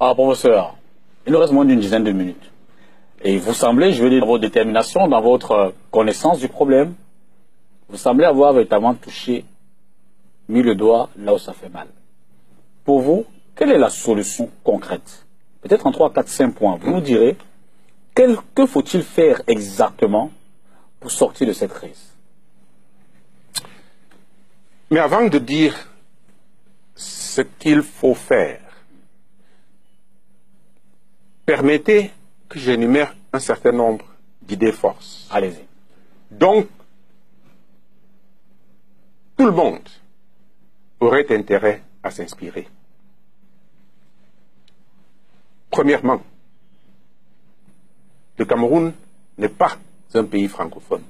Ah, professeur, il nous reste moins d'une dizaine de minutes. Et vous semblez, je veux dire, dans votre détermination, dans votre connaissance du problème, vous semblez avoir véritablement touché, mis le doigt là où ça fait mal. Pour vous, quelle est la solution concrète? Peut-être en 3, 4, 5 points. Vous nous direz, que faut-il faire exactement pour sortir de cette crise? Mais avant de dire ce qu'il faut faire, permettez que j'énumère un certain nombre d'idées forces. Allez-y. Donc, tout le monde aurait intérêt à s'inspirer. Premièrement, le Cameroun n'est pas un pays francophone.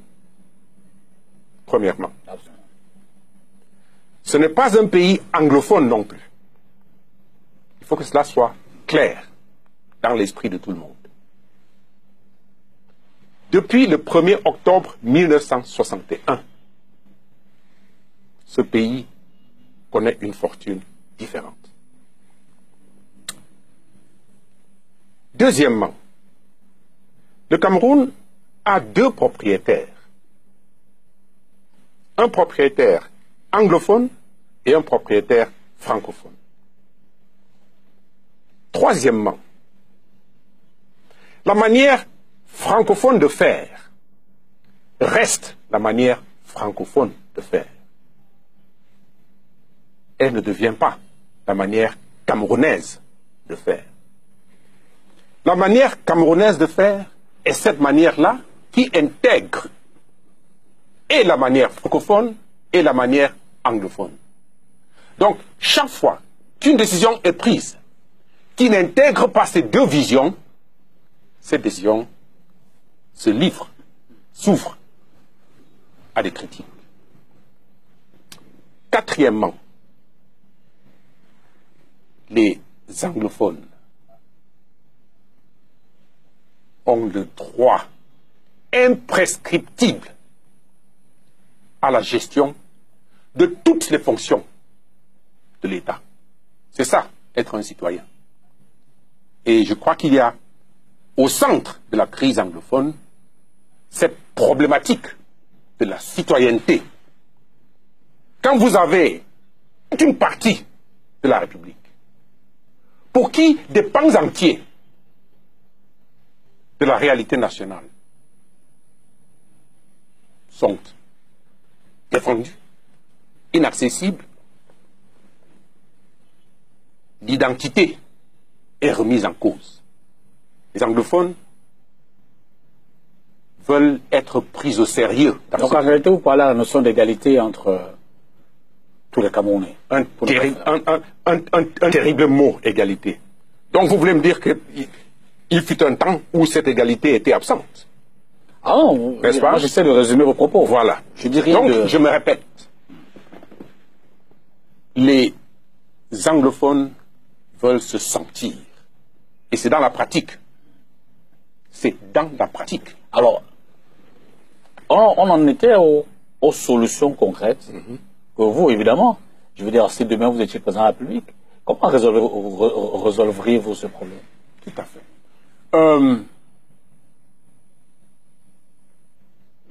Premièrement. Ce n'est pas un pays anglophone non plus. Il faut que cela soit clair dans l'esprit de tout le monde. Depuis le 1er octobre 1961, ce pays connaît une fortune différente. Deuxièmement, le Cameroun a deux propriétaires. Un propriétaire anglophone et un propriétaire francophone. Troisièmement, la manière francophone de faire reste la manière francophone de faire. Elle ne devient pas la manière camerounaise de faire. La manière camerounaise de faire est cette manière-là qui intègre et la manière francophone et la manière anglophone. Donc, chaque fois qu'une décision est prise qui n'intègre pas ces deux visions, cette décision se livre, s'ouvre à des critiques. Quatrièmement, les anglophones ont le droit imprescriptible à la gestion de toutes les fonctions de l'État. C'est ça, être un citoyen. Et je crois qu'il y a au centre de la crise anglophone cette problématique de la citoyenneté. Quand vous avez une partie de la République pour qui des pans entiers de la réalité nationale sont défendus, inaccessibles, l'identité est remise en cause. Les anglophones veulent être pris au sérieux. Donc en réalité, vous parlez de la notion d'égalité entre tous les Camerounais. Un terrible mot, égalité. Donc vous voulez me dire qu'il fut un temps où cette égalité était absente? Ah non, moi j'essaie de résumer vos propos. Voilà. Je dis rien Donc, je me répète. Les anglophones veulent se sentir. Et c'est dans la pratique. C'est dans la pratique. Alors, on en était aux solutions concrètes. Que vous, évidemment, je veux dire, si demain vous étiez président de la République, comment résolveriez-vous ce problème? Tout à fait.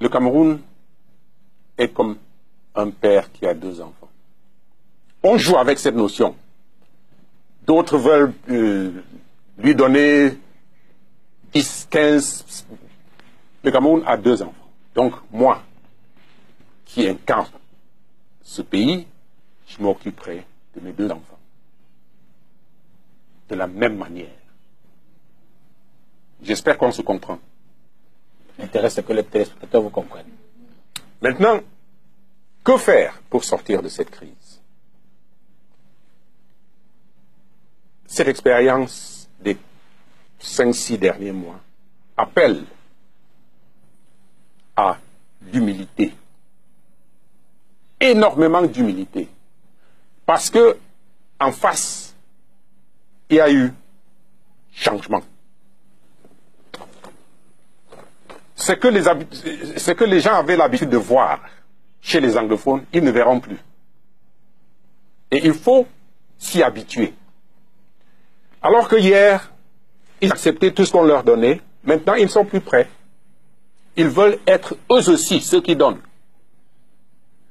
Le Cameroun est comme un père qui a deux enfants. On joue avec cette notion. D'autres veulent lui donner 10, 15. Le Cameroun a deux enfants. Donc, moi, qui incarne ce pays, je m'occuperai de mes deux enfants. De la même manière. J'espère qu'on se comprend. L'intérêt, c'est que les téléspectateurs vous comprennent. Maintenant, que faire pour sortir de cette crise? Cette expérience des 5-6 derniers mois appelle à l'humilité. Énormément d'humilité. Parce que, en face, il y a eu changement. Ce que les gens avaient l'habitude de voir chez les anglophones, ils ne verront plus. Et il faut s'y habituer. Alors que hier, ils acceptaient tout ce qu'on leur donnait. Maintenant, ils ne sont plus prêts. Ils veulent être eux aussi ceux qui donnent.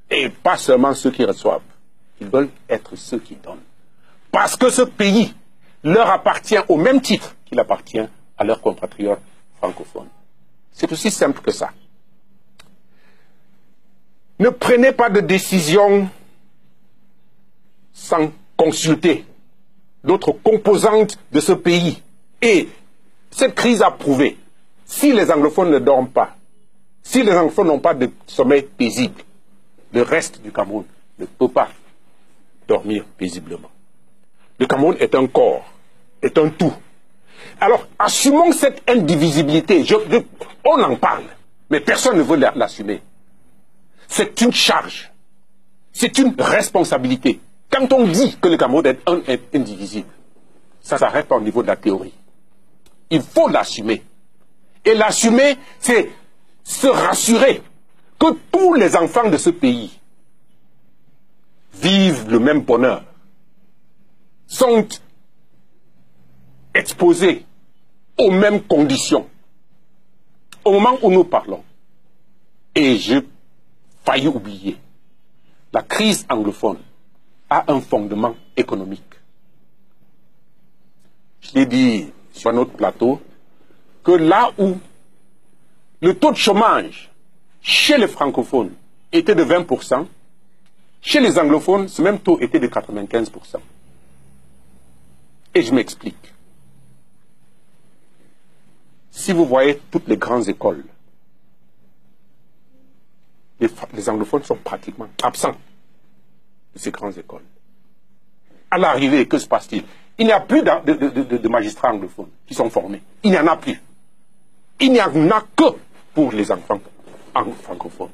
Et pas seulement ceux qui reçoivent. Ils veulent être ceux qui donnent. Parce que ce pays leur appartient au même titre qu'il appartient à leurs compatriotes francophones. C'est aussi simple que ça. Ne prenez pas de décision sans consulter d'autres composantes de ce pays. Et cette crise a prouvé, si les anglophones ne dorment pas, si les anglophones n'ont pas de sommeil paisible, le reste du Cameroun ne peut pas dormir paisiblement. Le Cameroun est un corps, est un tout. Alors, assumons cette indivisibilité. On en parle, mais personne ne veut l'assumer. C'est une charge, c'est une responsabilité. Quand on dit que le Cameroun est indivisible, ça s'arrête pas au niveau de la théorie. Il faut l'assumer. Et l'assumer, c'est se rassurer que tous les enfants de ce pays vivent le même bonheur, sont exposés aux mêmes conditions. Au moment où nous parlons, et j'ai failli oublier, la crise anglophone a un fondement économique. Je l'ai dit sur un autre plateau, que là où le taux de chômage chez les francophones était de 20%, chez les anglophones, ce même taux était de 95%. Et je m'explique. Si vous voyez toutes les grandes écoles, les anglophones sont pratiquement absents de ces grandes écoles. À l'arrivée, que se passe-t-il? Il n'y a plus de magistrats anglophones qui sont formés. Il n'y en a plus. Il n'y en a que pour les enfants francophones.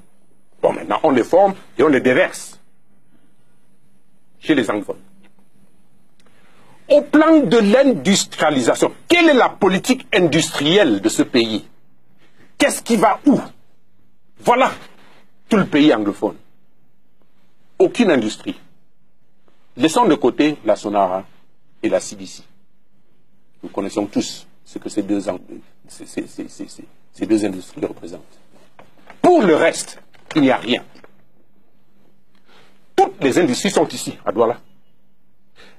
Bon, maintenant, on les forme et on les déverse chez les anglophones. Au plan de l'industrialisation, quelle est la politique industrielle de ce pays? Qu'est-ce qui va où? Voilà tout le pays anglophone. Aucune industrie. Laissons de côté la Sonara et la CDC. Nous connaissons tous ce que ces deux industries représentent. Pour le reste, il n'y a rien. Toutes les industries sont ici, à Douala.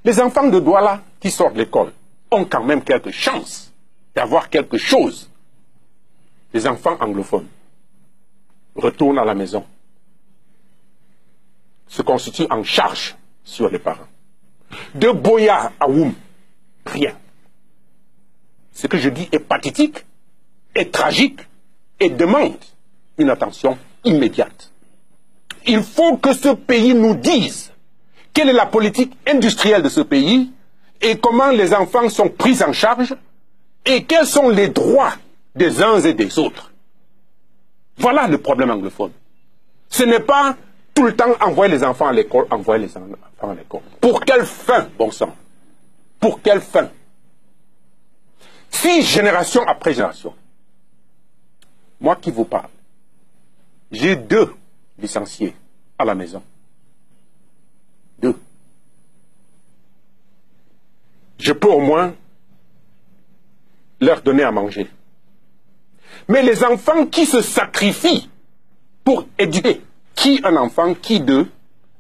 Les enfants de Douala qui sortent de l'école ont quand même quelques chances d'avoir quelque chose. Les enfants anglophones retournent à la maison, se constituent en charge sur les parents. De Boya à Woum, rien. Ce que je dis est pathétique, est tragique et demande une attention immédiate. Il faut que ce pays nous dise quelle est la politique industrielle de ce pays et comment les enfants sont pris en charge et quels sont les droits des uns et des autres. Voilà le problème anglophone. Ce n'est pas tout le temps envoyer les enfants à l'école, envoyer les enfants à l'école. Pour quelle fin, bon sang? Pour quelle fin? Si génération après génération, moi qui vous parle, j'ai 2 licenciés à la maison. 2. Je peux au moins leur donner à manger. Mais les enfants qui se sacrifient pour éduquer, qui un enfant, qui 2,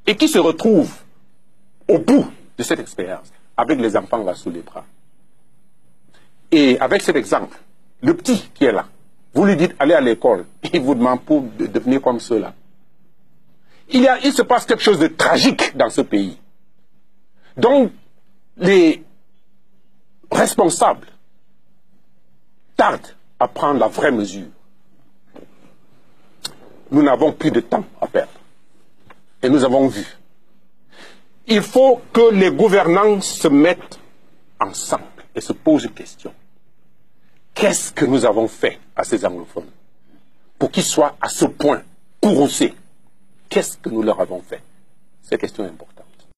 et qui se retrouvent au bout de cette expérience, avec les enfants là sous les bras. Et avec cet exemple, le petit qui est là, vous lui dites allez à l'école, il vous demande pour devenir comme ceux-là. Il se passe quelque chose de tragique dans ce pays. Donc, les responsables tardent à prendre la vraie mesure. Nous n'avons plus de temps à perdre. Et nous avons vu. Il faut que les gouvernants se mettent ensemble et se posent une question. Qu'est-ce que nous avons fait à ces anglophones pour qu'ils soient à ce point courroucés? Qu'est-ce que nous leur avons fait? Cette question est importante.